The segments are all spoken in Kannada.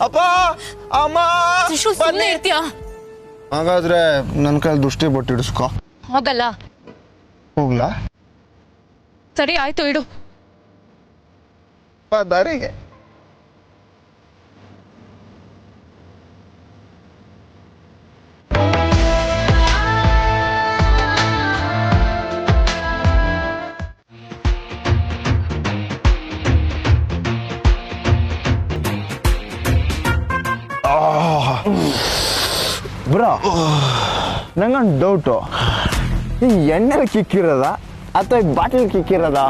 ಅಪ್ಪ ಅಮ್ಮ ಸುಮ್ಮನೆ ಇರ್ತೀಯಾ? ಹಾಗಾದ್ರೆ ನನ್ನ ಕೈಲಿ ದೃಷ್ಟಿ ಬೊಟ್ಟು ಇಡಿಸ್ಕೊ. ಹೋಗಲ್ಲ. ಹೋಗ್ಲಾ? ಸರಿ ಆಯ್ತು, ಇಡು. ದಾರಿಗೆ ಬ್ರೋ, ನಂಗೊಂದು ಡೌಟು, ಈ ಎಣ್ಣೆಲಿ ಕಿಕ್ಕಿರೋದ ಅಥವಾ ಈ ಬಾಟ್ಲಿ ಕಿಕ್ಕಿರೋದ?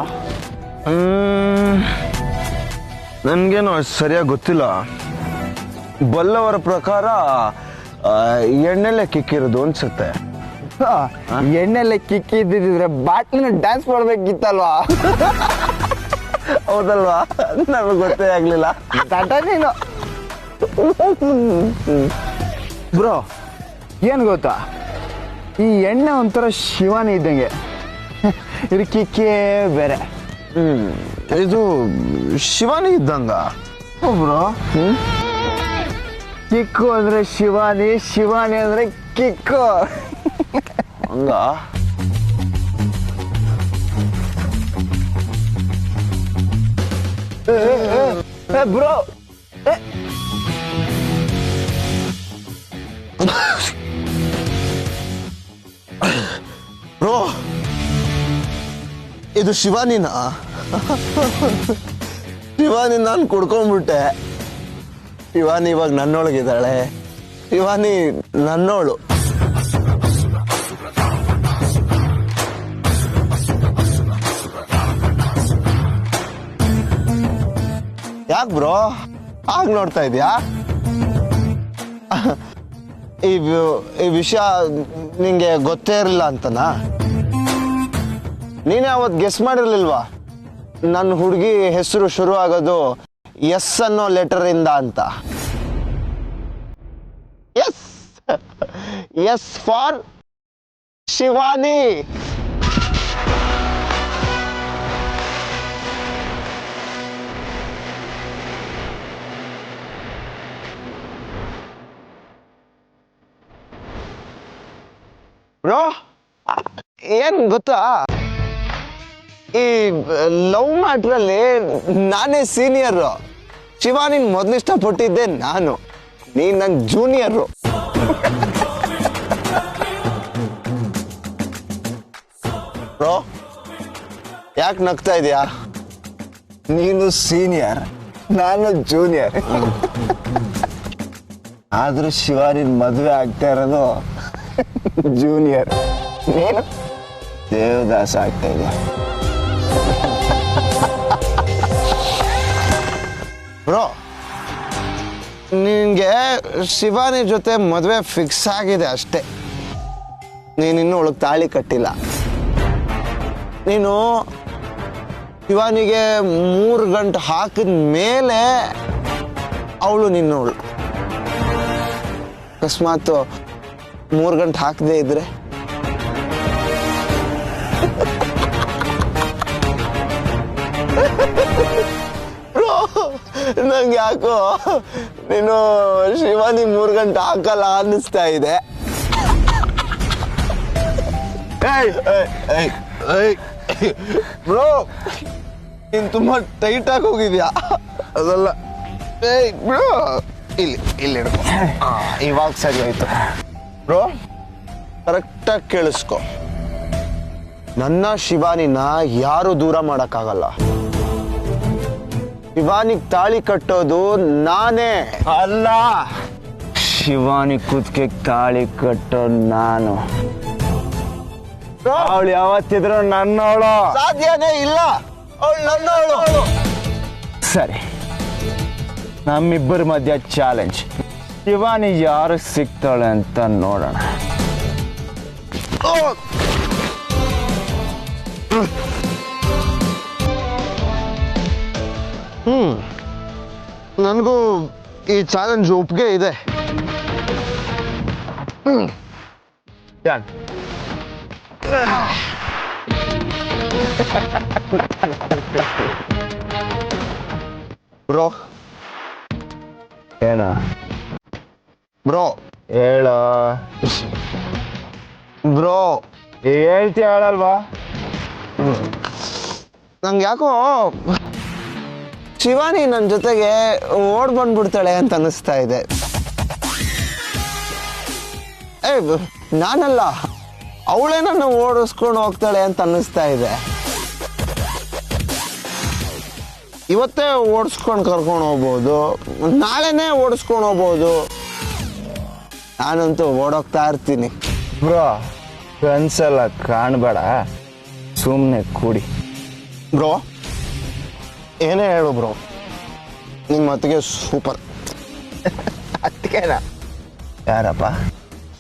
ನನಗೇನು ಸರಿಯಾಗಿ ಗೊತ್ತಿಲ್ಲ. ಬಲ್ಲವರ ಪ್ರಕಾರ ಎಣ್ಣೆಲೆ ಕಿಕ್ಕಿರೋದು ಅನ್ಸುತ್ತೆ. ಎಣ್ಣೆಲೆ ಕಿಕ್ಕಿದ್ದಿದ್ರೆ ಬಾಟ್ಲಿನ ಡ್ಯಾನ್ಸ್ ಮಾಡ್ಬೇಕಿತ್ತಲ್ವಾ? ಹೌದಲ್ವಾ? ನಮಗೆ ಗೊತ್ತೇ ಆಗ್ಲಿಲ್ಲ. ನೀನು ಬ್ರೋ, ಏನು ಗೊತ್ತಾ, ಈ ಎಣ್ಣೆ ಒಂಥರ ಶಿವಾನಿ ಇದ್ದಂಗೆ, ಇದು ಕಿಕ್ಕೇ ಬೇರೆ. ಇದು ಶಿವಾನಿ ಇದ್ದಂಗ ಬ್ರೋ. ಕಿಕ್ಕು ಅಂದ್ರೆ ಶಿವಾನಿ, ಶಿವಾನಿ ಅಂದ್ರೆ ಕಿಕ್ಕು. ಹಂಗ ಬ್ರೋ, ಬ್ರೋ, ಇದು ಶಿವಾನಿನ? ಶಿವಾನಿ ನಾನು ಕುಡ್ಕೊಂಡ್ಬಿಟ್ಟೆ. ಶಿವಾನಿ ಇವಾಗ ನನ್ನೊಳಗಿದ್ದಾಳೆ. ಶಿವಾನಿ ನನ್ನೋಳು. ಯಾಕೆ ಬ್ರೋ ಆಗ ನೋಡ್ತಾ ಇದೀಯಾ? ಈ ವಿಷಯ ನಿಂಗೆ ಗೊತ್ತೇ ಇರಲಿಲ್ಲ ಅಂತನಾ? ನೀನೇ ಅವತ್ತು ಗೆಸ್ ಮಾಡಿರ್ಲಿಲ್ವಾ ನನ್ನ ಹುಡುಗಿ ಹೆಸರು ಶುರು ಆಗೋದು ಎಸ್ ಅನ್ನೋ ಲೆಟರ್ ಇಂದ ಅಂತ? Yes, yes for Shivani. Bro, ಏನ್ ಗೊತ್ತಾ, ಈ ಲವ್ ಮ್ಯಾಟ್ರಲ್ಲಿ ನಾನೇ ಸೀನಿಯರು. ಶಿವಾನಿನ್ ಮೊದಲು ಇಷ್ಟಪಟ್ಟಿದ್ದೆ ನಾನು, ನೀನ್ ನನ್ ಜೂನಿಯರು. ಬ್ರೋ, ಯಾಕೆ ನಗ್ತಾ ಇದೀಯಾ? ನೀನು ಸೀನಿಯರ್, ನಾನು ಜೂನಿಯರ್. ಆದ್ರೂ ಶಿವಾನಿನ್ ಮದುವೆ ಆಗ್ತಾ ಇರೋದು ಜೂನಿಯರ್, ನೀನು ದೇವದಾಸ ಆಗ್ತಾ ಇದೆಯಾ? ಬ್ರೋ, ನಿನ್ಗೆ ಶಿವಾನಿ ಜೊತೆ ಮದುವೆ ಫಿಕ್ಸ್ ಆಗಿದೆ ಅಷ್ಟೇ. ನೀನಿನ್ನೂ ಅವಳಿಗೆ ತಾಳಿ ಕಟ್ಟಿಲ್ಲ. ನೀನು ಶಿವಾನಿಗೆ 3 ಗಂಟೆ ಹಾಕಿದ ಮೇಲೆ ಅವಳು ನಿನ್ನವಳು. ಅಕಸ್ಮಾತ್ 3 ಗಂಟೆ ಹಾಕದೇ ಇದ್ರೆ ನಂಗೆ ಯಾಕೋ ನೀನು ಶಿವಾನಿ 3 ಗಂಟೆ ಹಾಕಲ್ಲ ಅನ್ನಿಸ್ತಾ ಇದೆ. ಬ್ರೋ, ನೀನ್ ತುಂಬಾ ಟೈಟ್ ಆಗಿ ಹೋಗಿದ್ಯಾ. ಅದಲ್ಲ ಬ್ರೋ, ಇಲ್ಲಿ ಹಿಡ್ಕೊ. ಇವಾಗ ಸರಿ ಆಯ್ತು. ಬ್ರೋ, ಕರೆಕ್ಟಾಗಿ ಕೇಳಿಸ್ಕೊ, ನನ್ನ ಶಿವಾನಿನ ಯಾರು ದೂರ ಮಾಡಕ್ಕಾಗಲ್ಲ. ಶಿವಾನಿಗ್ ತಾಳಿ ಕಟ್ಟೋದು ನಾನೇ. ಅಲ್ಲ, ಶಿವಾನಿ ಕುತ್ತಿಗೆ ತಾಳಿ ಕಟ್ಟೋ ನಾನು. ಅವಳು ಯಾವತ್ತಿದ್ರು ನನ್ನವಳು. ಸಾಧ್ಯನೇ ಇಲ್ಲ, ಅವಳು ನನ್ನವಳು. ಸರಿ, ನಮ್ಮಿಬ್ಬರ ಮಧ್ಯ ಚಾಲೆಂಜ್. ಶಿವಾನಿ ಯಾರು ಸಿಗ್ತಾಳೆ ಅಂತ ನೋಡೋಣ. ನನಗೂ ಈ ಚಾಲೆಂಜ್ ಒಪ್ಪಿಗೆ ಇದೆ. ಬ್ರೋ, ಏನ ಬ್ರೋ ಹೇಳ ಬ್ರೋ ಹೇಳ್ತೀಯ ಹೇಳಲ್ವಾ? ನಂಗೆ ಯಾಕೋ ಶಿವಾನಿ ನನ್ನ ಜೊತೆಗೆ ಓಡ್ ಬಂದ್ಬಿಡ್ತಾಳೆ ಅಂತ ಅನಿಸ್ತಾ ಇದೆ. ನಾನಲ್ಲ, ಅವಳೇ ನನ್ನ ಓಡಿಸ್ಕೊಂಡು ಹೋಗ್ತಾಳೆ ಅಂತ ಅನ್ನಿಸ್ತಾ ಇದೆ. ಇವತ್ತೇ ಓಡಿಸ್ಕೊಂಡು ಕರ್ಕೊಂಡು ಹೋಗ್ಬೋದು, ನಾಳೆನೇ ಓಡಿಸ್ಕೊಂಡು ಹೋಗ್ಬೋದು. ನಾನಂತೂ ಓಡೋಗ್ತಾ ಇರ್ತೀನಿ. ಬ್ರೋ ಕನ್ಸಲ್ಲ ಕಾಣಬೇಡ, ಸುಮ್ಮನೆ ಕೂಡಿ. ಬ್ರೋ ಏನೇ ಹೇಳು ಬ್ರೋ, ನಿಮ್ಮ ಮತ್ತಿಗೆ ಸೂಪರ್. ಅದಕ್ಕೇನ? ಯಾರಪ್ಪ?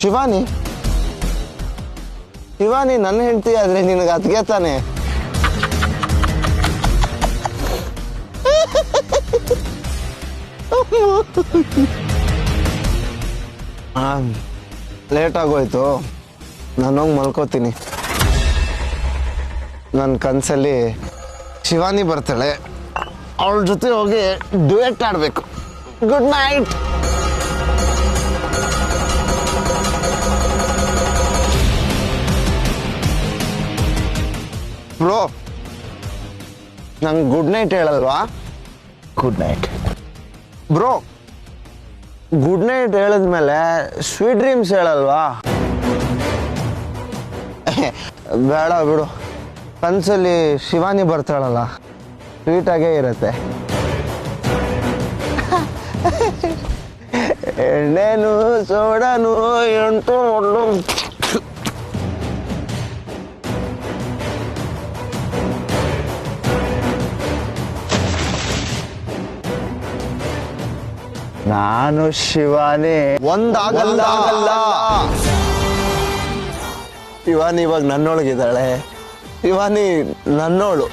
ಶಿವಾನಿ. ಶಿವಾನಿ ನನ್ನ ಹೆಂಡತಿ ಆದ್ರೆ ನಿನಗೆ ಅದಕ್ಕೆ ತಾನೆ. ಲೇಟ್ ಆಗೋಯ್ತು, ನಾನು ಹೋಗಿ ಮಲ್ಕೋತೀನಿ. ನನ್ನ ಕನಸಲ್ಲಿ ಶಿವಾನಿ ಬರ್ತಾಳೆ, ಅವಳ ಜೊತೆ ಹೋಗಿ ಡ್ಯೂಯೆಟ್ ಆಡಬೇಕು. Good night. ಬ್ರೋ ನಂಗೆ ಗುಡ್ ನೈಟ್ ಹೇಳಲ್ವಾ? Good night. Bro good night ಹೇಳಿದ್ಮೇಲೆ ಸ್ವೀಟ್ ಡ್ರೀಮ್ಸ್ ಹೇಳಲ್ವಾ? ಬೇಡ ಬಿಡು, ಕನಸಲ್ಲಿ ಶಿವಾನಿ ಬರ್ತಾಳಲ್ಲ, ಸ್ವೀಟಾಗೇ ಇರುತ್ತೆ. ಎಣ್ಣೆನು ಸೋಡನು ಎಂಟು ಒಳ್ಳು. ನಾನು ಶಿವಾನಿ ಒಂದಾಗಲ್ಲ. ಶಿವಾನಿ ಇವಾಗ ನನ್ನೊಳಗಿದ್ದಾಳೆ. ಶಿವಾನಿ ನನ್ನೋಳು.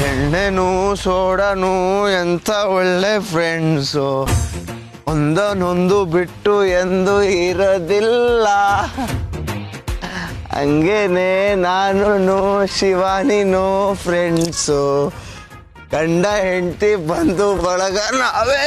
ಎಣ್ಣೆನು ಸೋಡನು ಎಂಥ ಒಳ್ಳೆ ಫ್ರೆಂಡ್ಸು, ಒಂದನೊಂದು ಬಿಟ್ಟು ಎಂದು ಇರೋದಿಲ್ಲ. ಹಂಗೇನೆ ನಾನು ಶಿವಾನಿನೋ ಫ್ರೆಂಡ್ಸು, ಗಂಡ ಹೆಂಡತಿ ಬಂದು ಬಳಗ ನಾವೇ.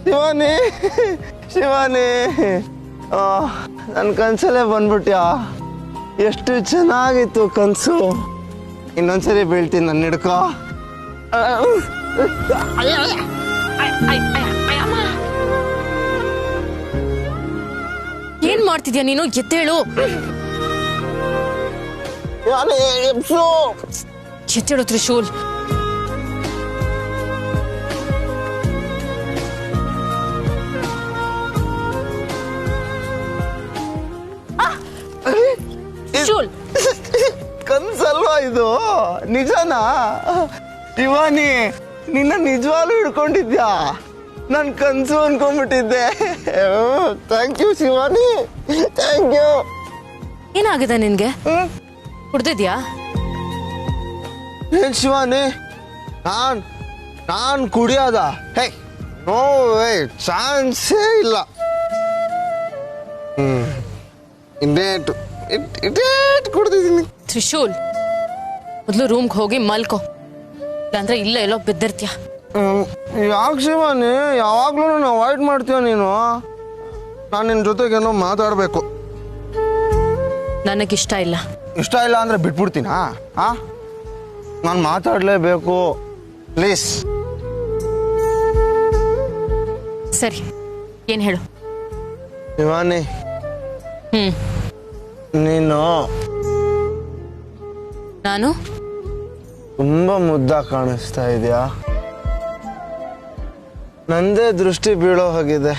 ಶಿವಾನಿ ಶಿವಾನಿ, ನನ್ನ ಕನ್ಸಲ್ಲೇ ಬಂದ್ಬಿಟ್ಯಾ? ಎಷ್ಟು ಚೆನ್ನಾಗಿತ್ತು ಕನಸು. ಇನ್ನೊಂದ್ಸರಿ ಬೀಳ್ತೀನಿ, ನನ್ನ ಹಿಡ್ಕೋ. ಏನ್ ಮಾಡ್ತಿದ್ಯಾ ನೀನು? ಎದ್ದೇಳು. ಶಿವಾನಿ ಎಬ್ಸು. ಎದ್ದೇಳು ತ್ರಿಶೂಲ್. ತ್ರಿಶೂಲ್ ಕನ್ಸಲ್ವಾ ಇದು? ನಿಜನಾ? ಶಿವಾನಿ ನಿನ್ನ ನಿಜವಾಗ್ಲೂ ಹಿಡ್ಕೊಂಡಿದ್ಯಾ? ನನ್ ಕನ್ಸು ಅನ್ಕೊಂಡ್ಬಿಟ್ಟಿದ್ದೆ. Thank you Shivani, thank you. ಏನಾಗಿದೆ ನಿನ್ಗೆ? ಕುಡ್ದಿದ್ಯಾ? ಏನ್ ಶಿವಾನಿ, ನಾನ್ ಕುಡಿಯೋದ? ಹೇ ನೋ ವೇ, ಚಾನ್ಸೇ ಇಲ್ಲ. ಇನ್ನೇಟು ಇಟೇಟ್ ಕುಡ್ದಿದ್ದೀನಿ. ತ್ರಿಶೂಲ್, ಮೊದಲು ರೂಮ್ಗೆ ಹೋಗಿ ಮಲ್ಕೋ. ಇಲ್ಲಾಂದ್ರೆ ಇಲ್ಲ ಎಲ್ಲೋ ಬಿದ್ದಿರ್ತೀಯ. ಯಾಕೆ ಶಿವಾನಿ ಯಾವಾಗ್ಲೂ ಅವಾಯ್ಡ್ ಮಾಡ್ತೀಯ ನೀನು? ನಾನು ನಿನ್ನ ಜೊತೆಗೇನೋ ಮಾತಾಡಬೇಕು. ನನಗಿಷ್ಟ ಇಲ್ಲ. ಇಷ್ಟ ಇಲ್ಲ ಅಂದ್ರೆ ಬಿಟ್ಬಿಡ್ತೀನಾ? ನಾನು ಮಾತಾಡಲೇಬೇಕು, ಪ್ಲೀಸ್. ಸರಿ, ಏನ್ ಹೇಳು. ಶಿವಾನಿ, ನೀನು ನಾನು ತುಂಬಾ ಮುದ್ದಾಗಿ ಕಾಣಿಸ್ತಾ ಇದೆಯಾ? ನಂದೇ ದೃಷ್ಟಿ ಬೀಳೋ ಹಾಗಿದೆ.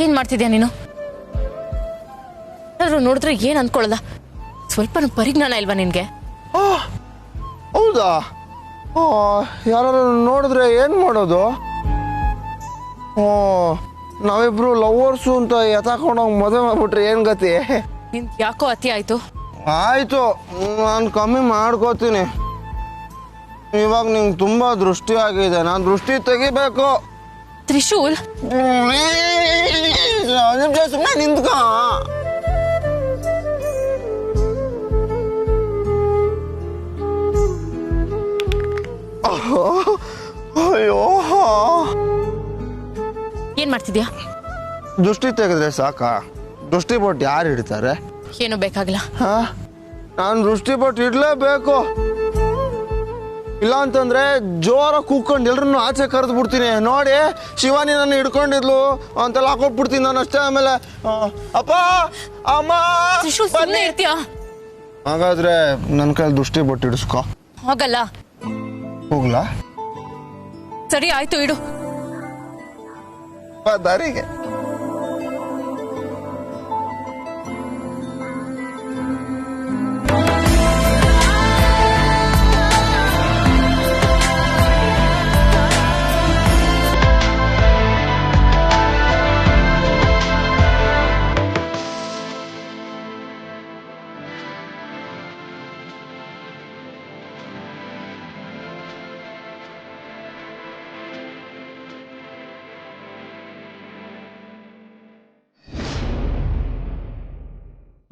ಏನ್ ಮಾಡ್ತಿದ್ಯಾ ನೀನು? ಯಾರು ನೋಡಿದ್ರೆ ಏನ್ ಅನ್ಕೊಳ್ಳಲ್ಲ. ಸ್ವಲ್ಪ ಪರಿಜ್ಞಾನ ಇಲ್ವಾ ನಿನ್ಗೆ? ಹೌದಾ? ಯಾರು ನೋಡಿದ್ರೆ ಏನ್ ಮಾಡೋದು? ನಾವಿಬ್ರು ಲವರ್ಸು ಅಂತ ಎತ್ತಾಕೊಂಡೋಗಿ ಮದುವೆ ಮಾಡ್ಬಿಟ್ರೆ ಏನ್ ಗತಿ? ನಿನ್ ಯಾಕೋ ಅತಿ ಆಯ್ತು. ಆಯ್ತು, ನಾನು ಕಮ್ಮಿ ಮಾಡ್ಕೋತೀನಿ. ಇವಾಗ ನಿಂಗೆ ತುಂಬಾ ದೃಷ್ಟಿ ಆಗಿದೆ, ನಾನು ದೃಷ್ಟಿ ತೆಗಿಬೇಕು. ತ್ರಿಶೂಲ್, ಸುಮ್ಮನೆ ನಿಂತ್ಕೋ. ಅಯ್ಯೋ, ಏನ್ ಮಾಡ್ತಿದ್ಯಾ? ದೃಷ್ಟಿ ತೆಗೆದ್ರೆ ಸಾಕಾ? ದೃಷ್ಟಿ ಬೊಟ್ಟು ಯಾರು ಹಿಡಿತಾರೆ? ಏನು ಬೇಕಾಗಿಲ್ಲ. ನಾನು ದೃಷ್ಟಿ ಬೊಟ್ಟು ಇಡ್ಲೇಬೇಕು. ಇಲ್ಲ ಅಂತಂದ್ರೆ ಜೋರ ಕೂಕೊಂಡು ಎಲ್ರನ್ನು ಆಚೆ ಕರೆದು ಬಿಡ್ತೀನಿ. ನೋಡಿ, ಶಿವಾನಿ ನನ್ನ ಹಿಡ್ಕೊಂಡಿದ್ಲು ಅಂತೆಲ್ಲ ಹಾಕೊಟ್ಬಿಡ್ತೀನಿ ನಾನು ಅಷ್ಟೇ. ಆಮೇಲೆ ಅಪ್ಪ ಅಮ್ಮ ಇರ್ತೀಯ? ಹಾಗಾದ್ರೆ ನನ್ನ ಕೈಲಿ ದೃಷ್ಟಿ ಬೊಟ್ಟು ಇಡಿಸ್ಕೊ. ಹೋಗಲ್ಲ. ಹೋಗ್ಲಾ? ಸರಿ ಆಯ್ತು, ಇಡು. ದಾರಿಗೆ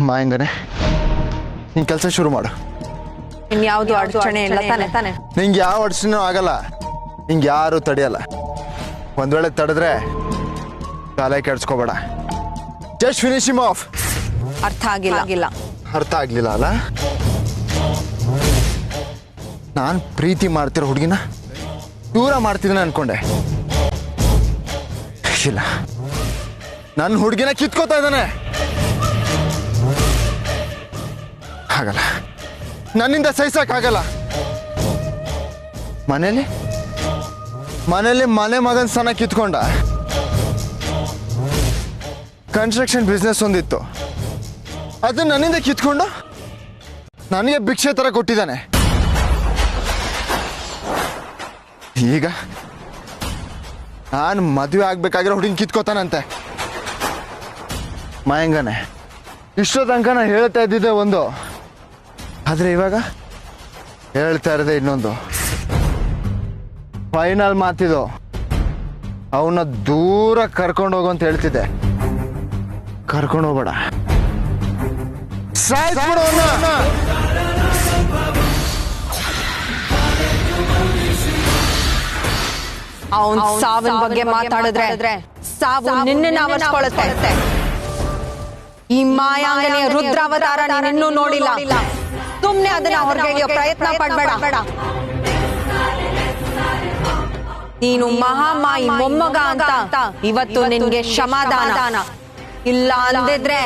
ಮಾಯಿಂದನೆ ನಿನ್ ಕೆಲಸ ಶುರು ಮಾಡು. ಇನ್ಯಾವುದು ಅಡಚಣೆ ಇಲ್ಲ ತಾನೆ? ನಿಂಗೆ ಯಾವ ಅಡಚಣೆ ಆಗಲ್ಲ, ನಿಂಗೆ ಯಾರು ತಡೆಯಲ್ಲ. ಒಂದ್ ವೇಳೆ ತಡೆದ್ರೆ ತಲೆ ಕೆಡ್ಸ್ಕೋಬೇಡ. Just finish him off. ಅರ್ಥ ಆಗಿಲ್ಲ. ಅರ್ಥ ಆಗ್ಲಿಲ್ಲ ಅಲ್ಲ? ನಾನು ಪ್ರೀತಿ ಮಾಡ್ತಿರೋ ಹುಡುಗಿನ ದೂರ ಮಾಡ್ತಿದ್ದೀನಿ ಅನ್ಕೊಂಡೆ. ಇಲ್ಲ, ನನ್ನ ಹುಡುಗಿನ ಕಿತ್ಕೋತಾ ಇದ್ದಾನೆ. ಆಗಲ್ಲ, ನನ್ನಿಂದ ಸಹಿಸಕ್ಕಾಗಲ್ಲ. ಮನೇಲಿ ಮನೆ ಮಗನ ಸನ ಕಿತ್ಕೊಂಡ. ಕನ್ಸ್ಟ್ರಕ್ಷನ್ ಬಿಸ್ನೆಸ್ ಒಂದಿತ್ತು, ಅದು ನನ್ನಿಂದ ಕಿತ್ಕೊಂಡು ನನಗೆ ಭಿಕ್ಷೆ ತರ ಕೊಟ್ಟಿದ್ದಾನೆ. ಈಗ ನಾನು ಮದುವೆ ಆಗ್ಬೇಕಾಗಿರೋ ಹುಡುಗಿ ಕಿತ್ಕೋತಾನಂತೆ. ಮಯಂಗನೆ ಇಷ್ಟೋ ತನಕ ನಾನು ಹೇಳ್ತಾ ಇದ್ದಿದ್ದೆ ಒಂದು, ಆದ್ರೆ ಇವಾಗ ಹೇಳ್ತಾ ಇರೋದೇ ಇನ್ನೊಂದು. ಫೈನಲ್ ಮಾತಿದು. ಅವನ್ನ ದೂರ ಕರ್ಕೊಂಡು ಹೋಗು ಅಂತ ಹೇಳ್ತಿದ್ದೆ. ಕರ್ಕೊಂಡು ಹೋಗ್ಬೇಡ, ಸಾಯಿಸ್ಬಿಡು ಅವನ್ನ. ಅವನ್ ಸಾವಿನ ಬಗ್ಗೆ ಮಾತಾಡಿದ್ರೆ ಸಾವು ನಿನ್ನ ಅವಸ್ಕೊಳ್ಳುತ್ತೆ. ಈ ಮಾಯಾಂಗನೆಯ ರುದ್ರಾವತಾರ ನೀನಿನ್ನೂ ನೋಡಿಲ್ಲ. ಸುಮ್ನೆ ಅದನ್ನ ಹೊರಗೆ ಪ್ರಯತ್ನ ಪಡ್ಬೇಡ. ನೀನು ಮಹಾಮಾಯಿ ಮೊಮ್ಮಗ ಅಂತ ಇವತ್ತು ನಿನ್ಗೆ ಕ್ಷಮಾದಾನ. ಇಲ್ಲ ಅಂದಿದ್ರೆ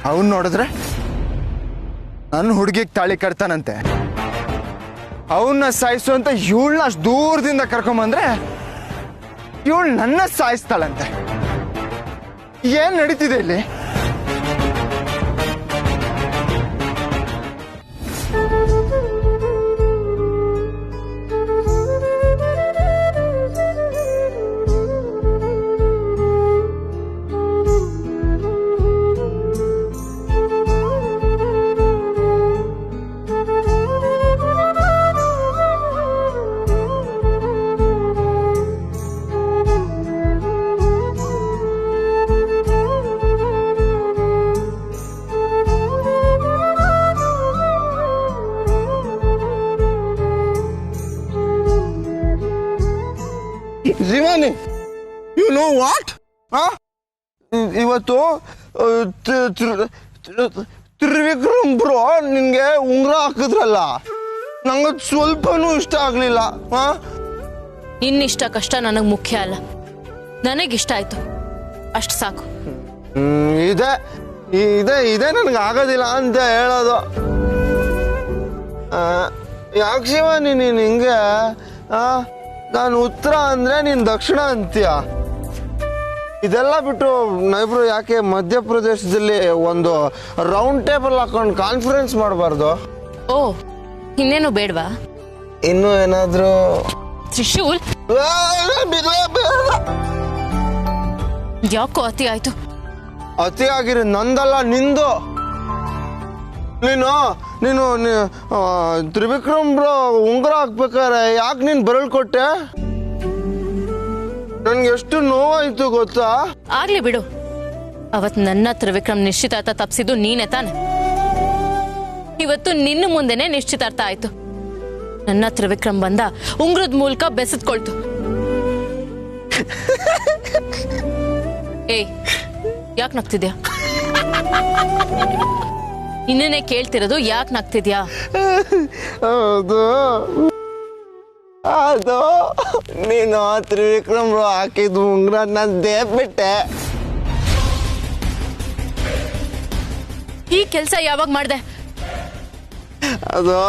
ಅವನ್ ನೋಡಿದ್ರೆ ನನ್ನ ಹುಡುಗಿಗೆ ತಾಳಿ ಕಟ್ತಾನಂತೆ. ಅವನ್ನ ಸಾಯಿಸು ಅಂತ ಇವಳನ್ನ ಅಷ್ಟು ದೂರದಿಂದ ಕರ್ಕೊಂಬಂದ್ರೆ ಇವಳು ನನ್ನ ಸಾಯಿಸ್ತಾಳಂತೆ. ಏನ್ ನಡೀತಿದೆ ಇಲ್ಲಿ? Know what? ಇವತ್ತು ತ್ರಿವಿಕ್ರಮ್ ಬ್ರೋ ನಿನ್ಗೆ ಉಂಗ್ರ ಹಾಕಿದ್ರಲ್ಲ, ನಂಗೆ ಸ್ವಲ್ಪನೂ ಇಷ್ಟ ಆಗ್ಲಿಲ್ಲ. ನಿನ್ನಿಷ್ಟ ಕಷ್ಟ ನನಗ್ ಮುಖ್ಯ ಅಲ್ಲ, ನನಗಿಷ್ಟ ಆಯ್ತು ಅಷ್ಟು ಸಾಕು. ಇದೆ ಇದೆ ಇದೆ ನನಗೆ ಆಗೋದಿಲ್ಲ ಅಂತ ಹೇಳೋದು. ಯಾಕೆ ಶಿವ ನೀನು ಹಿಂಗೆ? ನಾನು ಉತ್ತರ ಅಂದ್ರೆ ನೀನ್ ದಕ್ಷಿಣ ಅಂತೀಯ. ಇದೆಲ್ಲ ಬಿಟ್ಟು ನಾವಿಬ್ರು ಯಾಕೆ ಮಧ್ಯಪ್ರದೇಶದಲ್ಲಿ ಒಂದು ರೌಂಡ್ ಟೇಬಲ್ ಹಾಕೊಂಡು ಕಾನ್ಫರೆನ್ಸ್ ಮಾಡಬಾರ್ದು? ಓ, ಇನ್ನೇನು ಬೇಡವಾ? ಇನ್ನು ಏನಾದ್ರೂ? ತ್ರಿಶೂಲ್, ಯಾಕೋ ಅತಿ ಆಯ್ತು? ಅತಿ ಆಗಿರಿ ನಂದಲ್ಲ, ನಿಂದು. ನೀನು ತ್ರಿವಿಕ್ರಮ್ ಬ್ರೋ ಉಂಗುರ ಹಾಕ್ಬೇಕಾರೆ ಯಾಕೆ ನೀನ್ ಬೆರಳು ಕೊಟ್ಟೆ? ನನ್ಗೆ ಎಷ್ಟು ನೋವಾಯ್ತು ಗೊತ್ತಾ? ಆಗ್ಲಿ ಬಿಡು, ಅವತ್ ನನ್ನ ತ್ರಿವಿಕ್ರಮ್ ನಿಶ್ಚಿತಾರ್ಥ ತಪ್ಸಿದ್ದು ನೀನೆ ತಾನೆ. ಇವತ್ತು ನಿನ್ನ ಮುಂದೆನೆ ನಿಶ್ಚಿತಾರ್ಥ ಆಯ್ತು. ನನ್ನ ತ್ರಿವಿಕ್ರಮ್ ಬಂದ ಉಂಗ್ರದ ಮೂಲಕ ಬೆಸೆದ್ಕೊಳ್ತು. ಏಯ್, ಯಾಕೆ ನಗ್ತಿದ್ಯಾ? ಇನ್ನೇ ಕೇಳ್ತಿರೋದು, ಯಾಕೆ ನಗ್ತಿದ್ಯಾ? ಅದು ನೀನು ತ್ರಿವಿಕ್ರಮ್ ಹಾಕಿದ್ ಉಂಗ್ರ ನಾನು ದೇಬಿಟ್ಟೆ. ಈ ಕೆಲ್ಸ ಯಾವಾಗ ಮಾಡ್ದೆ? ಅದು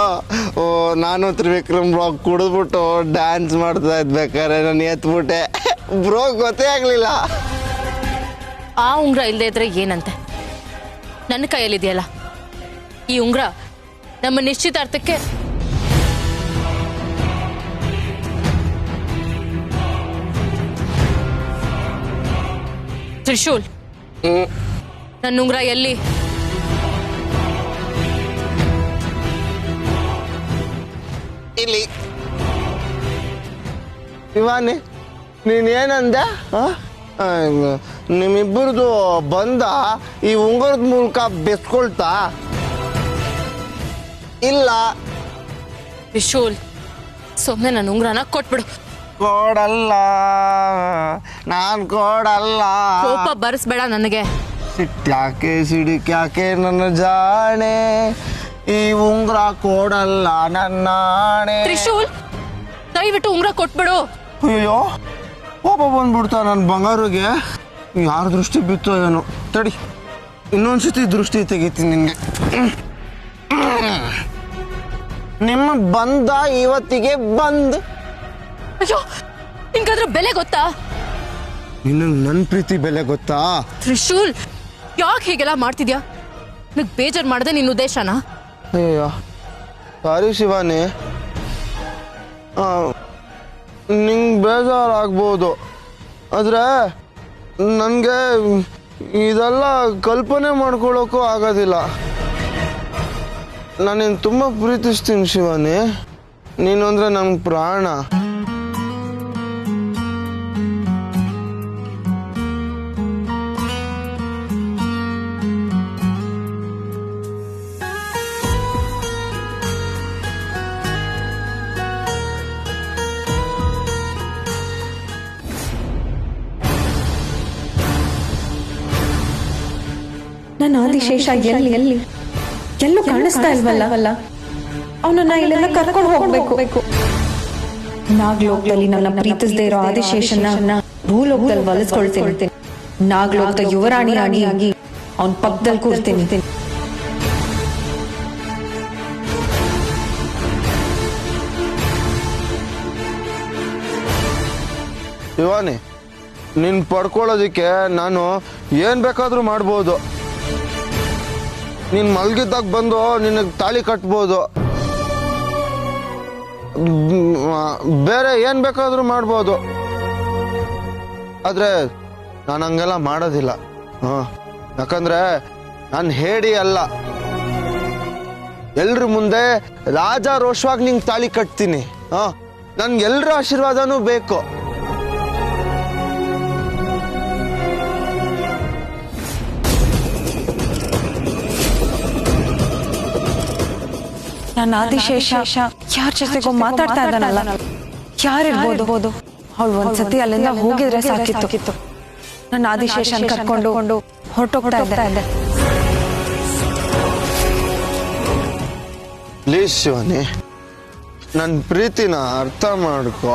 ನಾನು ತ್ರಿವಿಕ್ರಮ್ ಬ್ರೋ ಕುಡಿದ್ಬಿಟ್ಟು ಡ್ಯಾನ್ಸ್ ಮಾಡ್ತಾ ಇದ್ಬೇಕಾರೆ ನಾನು ಎತ್ಬಿಟ್ಟೆ. ಬ್ರೋ ಗೊತ್ತೇ ಆಗ್ಲಿಲ್ಲ. ಆ ಉಂಗ್ರ ಇಲ್ಲದೆ ಇದ್ರೆ ಏನಂತೆ? ನನ್ನ ಕೈಯಲ್ಲಿದೆಯಲ್ಲ ಈ ಉಂಗ್ರ, ನಮ್ಮ ನಿಶ್ಚಿತಾರ್ಥಕ್ಕೆ ತ್ರಿಶೂಲ್, ನನ್ನ ಉಂಗ್ರ ಎಲ್ಲಿ? ಇಲ್ಲಿ. ಇವಾನಿ ನೀನೇನಂದೆ? ನಿಮ್ಮಿಬ್ಬರದು ಬಂದ ಈ ಉಂಗುರದ ಮೂಲಕ ಬೆಸ್ಕೊಳ್ತಾ ಇಲ್ಲ? ತ್ರಿಶೂಲ್, ಸುಮ್ಮನೆ ನನ್ನ ಉಂಗ್ರನ ಕೊಟ್ಬಿಡು. ಕೊಡಲ್ಲ, ನಾನ್ ಕೊಡಲ್ಲ. ಕೋಪ ಬರ್ಸ್ಬೇಡ ನನಗೆ. ಸಿಟ್ಯಾಕೆ ಸಿಡಿಕ್ಯಾಕೆ ನನ್ನ ಜಾಣೆ, ಈ ಉಂಗ್ರ ಕೊಡಲ್ಲ ನನ್ನಾಣೆ. ತ್ರಿಶೂಲ್, ದಯವಿಟ್ಟು ಉಂಗ್ರ ಕೊಟ್ಬಿಡು. ಅಯ್ಯೋ, ಕೋಪ ಬಂದ್ಬಿಡ್ತಾ ನನ್ನ ಬಂಗಾರಿಗೆ. ಯಾರ ದೃಷ್ಟಿ ಬಿತ್ತೋ ಏನೋ. ತಡಿ, ಇನ್ನೊಂದ್ಸತಿ ದೃಷ್ಟಿ ತೆಗಿತೀನಿ ನಿನ್ಗೆ. ನಿಮ್ಮ ಬಂದ ಇವತ್ತಿಗೆ ಬಂದ್. ಅಯ್ಯೋ, ನಿನ್ಗದ್ರ ಬೆಲೆ ಗೊತ್ತಾ? ನಿನಗೆ ನನ್ನ ಪ್ರೀತಿ ಬೆಲೆ ಗೊತ್ತಾ? ತ್ರಿಶೂಲ್, ಯಾಕೆ ಹೀಗೆಲ್ಲ ಮಾಡ್ತಿದ್ಯಾ? ನಿನಗೆ ಬೇಜಾರು ಮಾಡದೆ ನಿನ್ನ ಉದ್ದೇಶನಾ? ಅಯ್ಯೋ ಸಾರಿ ಶಿವಾನಿ, ನಿಂಗೆ ಬೇಜಾರಾಗ್ಬೋದು, ಆದರೆ ನನಗೆ ಇದೆಲ್ಲ ಕಲ್ಪನೆ ಮಾಡ್ಕೊಳ್ಳೋಕ್ಕೂ ಆಗೋದಿಲ್ಲ. ನಾನಿನ್ನು ತುಂಬ ಪ್ರೀತಿಸ್ತೀನಿ ಶಿವಾನಿ. ನೀನು ಅಂದರೆ ನನಗೆ ಪ್ರಾಣ. ನನ್ನ ಆದಿಶೇಷ ಎಲ್ಲಿ ಎಲ್ಲೂ ಕಾಣಿಸ್ತಾ ಇಲ್ವಲ್ಲ? ಅವನನ್ನ ಇಲ್ಲೆಲ್ಲ ಕರ್ಕೊಂಡು ಹೋಗ್ಬೇಕು. ನಾಗ್ಲೋಕದಲ್ಲಿ ನನ್ನ ಪ್ರೀತಿಸದೇ ಇರೋ ಆದಿಶೇಷನ ಭೂಲೋಕದಲ್ಲಿ ಒಲಿಸ್ಕೊಳ್ತೀನಿ. ನಾಗ್ಲೋಕದ ಯುವರಾಣಿಯಾಗಿ ಅವನ ಪಕ್ಕದಲ್ಲಿ ಕೂರ್ತೀನಿ. ಶಿವಾನಿ, ನಿನ್ನ ಪಡ್ಕೊಳ್ಳೋದಕ್ಕೆ ನಾನು ಏನು ಬೇಕಾದರೂ ಮಾಡ್ಬೋದು. ನೀನು ಮಲಗಿದ್ದಾಗ ಬಂದು ನಿನಗೆ ತಾಳಿ ಕಟ್ಬೋದು, ಬೇರೆ ಏನು ಬೇಕಾದರೂ ಮಾಡ್ಬೋದು. ಆದರೆ ನಾನು ಹಂಗೆಲ್ಲ ಮಾಡೋದಿಲ್ಲ. ಯಾಕಂದರೆ ನಾನು ಹೇಡಿ ಅಲ್ಲ. ಎಲ್ರ ಮುಂದೆ ರಾಜ ರೋಷವಾಗಿ ನಿಂಗೆ ತಾಳಿ ಕಟ್ತೀನಿ. ನನ್ಗೆ ಎಲ್ರ ಆಶೀರ್ವಾದನೂ ಬೇಕು. ನನ್ನ ಆದಿಶೇಷ ಯಾರ ಜೊತೆಗೋ ಮಾತಾಡ್ತಾ ಇದ್ದಾನಲ್ಲ, ಯಾರಿರ್ಬೋದು? ಅವಳು ಒಂದ್ಸತಿ ಅಲ್ಲಿಂದ ಹೋಗಿದ್ರೆ ಸಾಕಿತ್ತು. ನನ್ನ ಆದಿಶೇಷನ್ ಕರ್ಕೊಂಡು ಹೊರಟೋಗ್ತಾ ಇದ್ದೆ. ಪ್ಲೀಸ್ ಶಿವಾನಿ, ನನ್ನ ಪ್ರೀತಿನ ಅರ್ಥ ಮಾಡ್ಕೋ.